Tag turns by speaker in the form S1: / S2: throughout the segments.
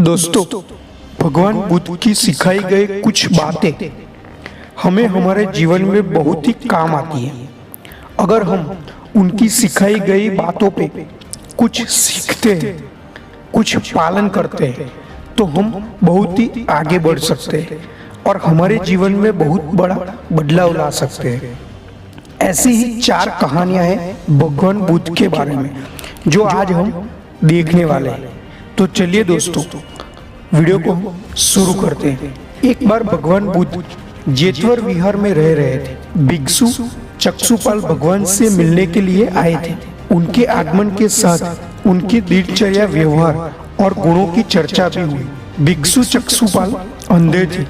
S1: दोस्तों, भगवान बुद्ध की सिखाई गई कुछ बातें हमें हमारे जीवन में बहुत ही काम आती हैं। अगर हम उनकी सिखाई गई बातों पे कुछ सीखते हैं, कुछ पालन करते हैं, तो हम बहुत ही आगे बढ़ सकते हैं और हमारे जीवन में बहुत बड़ा बदलाव ला सकते हैं। ऐसी ही 4 कहानियां हैं भगवान बुद्ध के बारे में जो आज हम देखने वाले हैं। तो चलिए दोस्तों, वीडियो को शुरू करते हैं। एक बार भगवान बुद्ध जेतवर विहार में रह रहे थे। भिक्षु चक्षुपाल भगवान से मिलने के लिए आए थे। उनके आगमन के साथ उनकी दिनचर्या, व्यवहार और गुणों की चर्चा भी हुई। भिक्षु चक्षुपाल अंधे थे।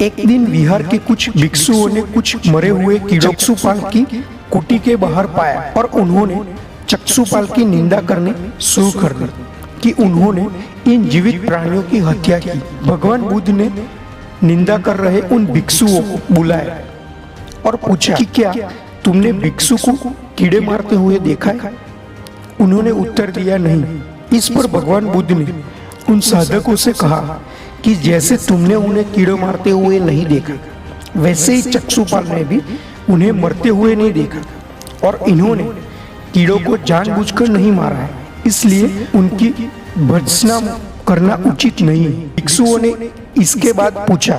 S1: एक दिन विहार के कुछ भिक्षुओं ने कुछ मरे हुए कीड़ों चक्षुपाल की कुटी के बाहर पाया और उन्होंने चक्षुपाल की निंदा करनी शुरू कर दी कि उन्होंने इन जीवित प्राणियों की हत्या की। भगवान बुद्ध ने निंदा कर रहे उन भिक्षुओं को बुलाया और पूछा कि क्या तुमने भिक्षु को कीड़े मारते हुए देखा है? उन्होंने उत्तर दिया नहीं। इस पर भगवान बुद्ध ने उन साधकों से कहा कि जैसे तुमने उन्हें कीड़े मारते हुए नहीं देखा, वैसे ही चक्षुपाल ने भी उन्हें मरते हुए नहीं देखा और इन्होंने कीड़ों को जानबूझकर नहीं मारा है, इसलिए उनकी भर्त्सना करना उचित नहीं है। भिक्षुओं ने इसके बाद पूछा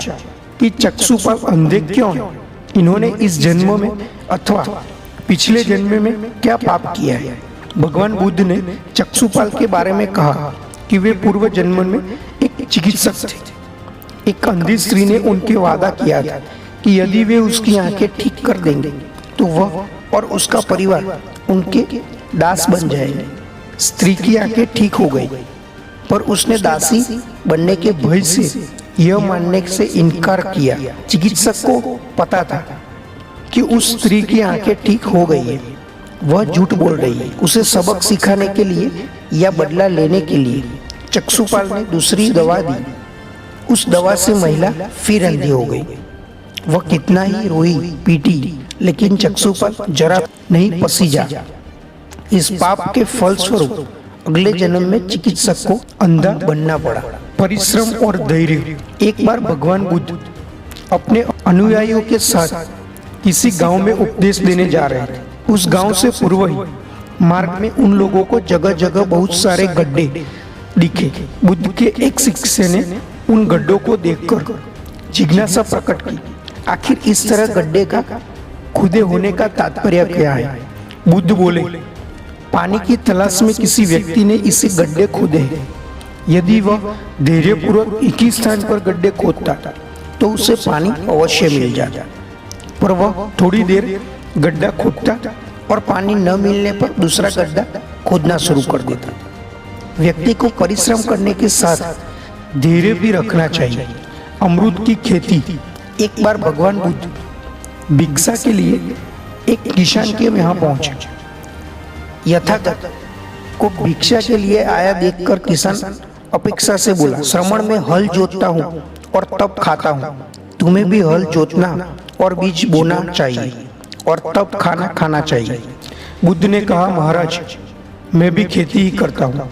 S1: कि चक्षुपाल अंधे क्यों हैं? इन्होंने इस जन्म में अथवा पिछले जन्म में क्या पाप किया है? भगवान बुद्ध ने चक्षुपाल के बारे में कहा कि वे पूर्व जन्म में एक चिकित्सक थे। एक अंधी स्त्री ने उनके वादा किया था कि यदि वे उसकी आंखें ठीक कर देंगे तो वह और उसका परिवार उनके दास बन जाएंगे। स्त्री की आंखें ठीक हो गई, पर उसने दासी बनने के भय से यह मानने से इनकार किया। चिकित्सक को पता था कि उस स्त्री की आंखें ठीक हो गई है, वह झूठ बोल रही है। उसे सबक सिखाने के लिए या बदला लेने के लिए चक्षुपाल ने दूसरी दवा दी। उस दवा से महिला फिर अंधी हो गई। वह कितना ही रोई पीटी, लेकिन चक्षुपाल जरा नहीं पसीजा। इस पाप के फलस्वरूप अगले जन्म में चिकित्सक को अंधा बनना पड़ा। परिश्रम और धैर्य। एक बार भगवान बुद्ध अपने अनुयायियों के साथ किसी गांव में उपदेश देने जा रहे थे। उस गांव से पूर्व ही मार्ग में उन लोगों को जगह जगह बहुत सारे गड्ढे दिखे। बुद्ध के एक शिष्य ने उन गड्ढों को देखकर जिज्ञासा प्रकट की, आखिर इस तरह गड्ढे का खुदे होने का तात्पर्य क्या है? बुद्ध बोले, पानी की तलाश में किसी व्यक्ति ने इसे गड्ढे खोदे हैं। यदि वह धैर्यपूर्वक एक ही स्थान पर गड्ढे खोदता तो उसे पानी अवश्य मिल जाता, पर वह थोड़ी देर गड्ढा खोदता और पानी न मिलने पर दूसरा गड्ढा खोदना शुरू कर देता। व्यक्ति को परिश्रम करने के साथ धैर्य भी रखना चाहिए। अमरूद की खेती। एक बार भगवान बुद्ध भिक्षा के लिए एक किसान के यहाँ पहुंचे। यथागत को भिक्षा के लिए आया देखकर किसान अपेक्षा से बोला, श्रमण में हल जोतता हूँ और तब खाता हूँ। तुम्हें भी हल जोतना और बीज बोना चाहिए और तब खाना खाना चाहिए। बुद्ध ने कहा, महाराज, मैं भी खेती ही करता हूँ।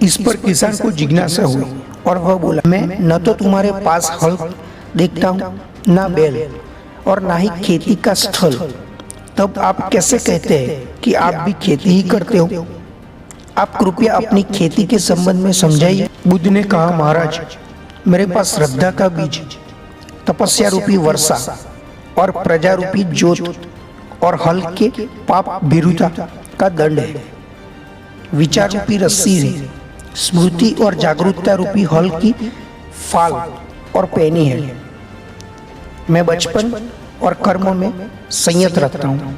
S1: इस पर किसान को जिज्ञासा हुई और वह बोला, मैं न तो तुम्हारे पास हल देखता हूँ, न बैल और न ही खेती का स्थल। तब आप कैसे कहते हैं कि आप भी खेती ही करते हो? आप कृपया अपनी खेती के संबंध में समझाइए। बुद्ध ने कहा, महाराज, मेरे पास श्रद्धा का बीज, तपस्या रूपी वर्षा और प्रजा रूपी जोत और हल के पाप भीरुता का दंड है। विचार रूपी रस्सी है। स्मृति और जागरूकता रूपी हल की फाल और पैनी है। मैं बचपन और कर्म में संयत रखता हूँ।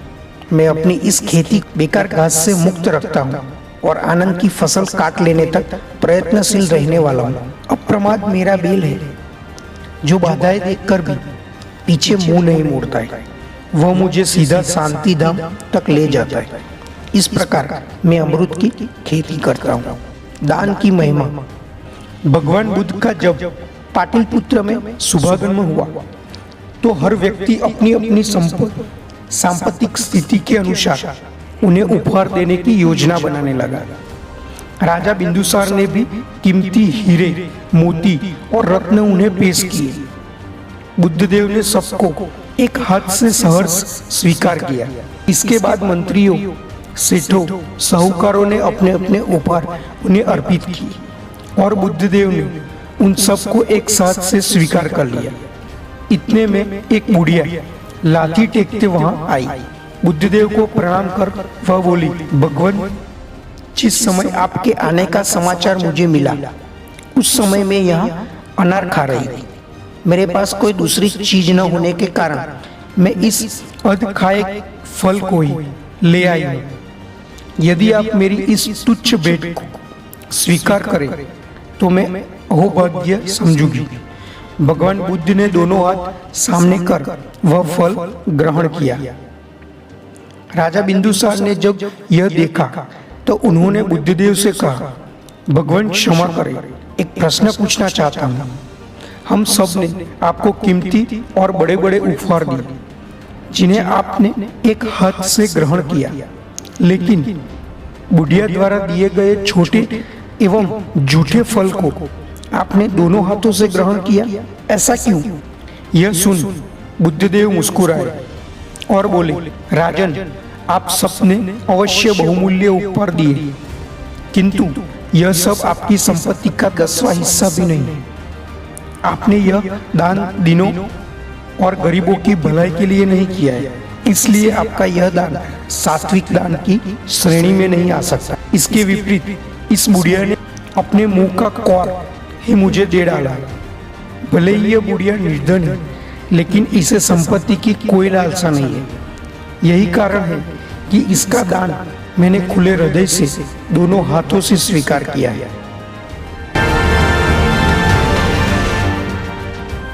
S1: मैं अपनी इस खेती बेकार घास से मुक्त रखता हूँ और आनंद की फसल काट लेने तक प्रयत्नशील रहने वाला हूँ। अप्रमाद मेरा बेल है, जो बाधाएं देखकर भी पीछे मुंह नहीं मोड़ता है। वह मुझे सीधा शांति धाम तक ले जाता है। इस प्रकार मैं अमृत की खेती करता हूँ। दान की महिमा। भगवान बुद्ध का जब पाटलिपुत्र में शुभागमन हुआ तो हर व्यक्ति अपनी अपनी सांपत्तिक स्थिति के अनुसार उन्हें उपहार देने की योजना बनाने लगा। राजा बिंदुसार ने भी कीमती हीरे, मोती और रत्न उन्हें पेश किए। बुद्धदेव ने सबको एक हाथ से सहर्ष स्वीकार किया। इसके बाद मंत्रियों, सेठों, साहूकारों ने अपने अपने उपहार उन्हें अर्पित किए और बुद्धदेव ने उन सबको एक साथ से स्वीकार कर लिया। इतने में एक बुढ़िया लाठी टेकते वहां आई। बुद्धदेव को प्रणाम कर वह बोली, भगवान, जिस समय आपके आने का समाचार मुझे मिला उस समय मैं यहाँ अनार खा रही थी। मेरे पास कोई दूसरी चीज न होने के कारण मैं इस अध खाए फल को ही ले आई हूँ। यदि आप मेरी इस तुच्छ भेंट को स्वीकार करें तो मैं अहोभाग्य समझूंगी। भगवान बुद्ध ने दोनों हाथ सामने कर वह फल ग्रहण किया। राजा बिंदुसार ने जब यह देखा तो उन्होंने बुद्धदेव से कहा, भगवान क्षमा करें, एक प्रश्न पूछना चाहता हूँ। हम सब ने आपको कीमती और बड़े बड़े उपहार दिए जिन्हें आपने एक हाथ से ग्रहण किया, लेकिन बुढ़िया द्वारा दिए गए छोटे एवं झूठे फल को आपने दोनों हाथों से ग्रहण किया, ऐसा क्यों? यह सुन बुद्धदेव मुस्कुराए और बोले, राजन, आप सबने अवश्य बहुमूल्य उपहार दिए, किंतु यह सब आपकी संपत्ति का 10वां हिस्सा भी नहीं। आपने यह दान दीनों और गरीबों की भलाई के लिए नहीं किया है, इसलिए आपका यह दान सात्विक दान की श्रेणी में नहीं आ सकता। इसके विपरीत इस बुढ़िया ने अपने मुंह का कौर ही मुझे दे डाला। भले ही यह बुढ़िया निर्धन है, लेकिन इसे संपत्ति की कोई लालसा नहीं है। यही कारण है कि इसका दान मैंने खुले हृदय से दोनों हाथों से स्वीकार किया है।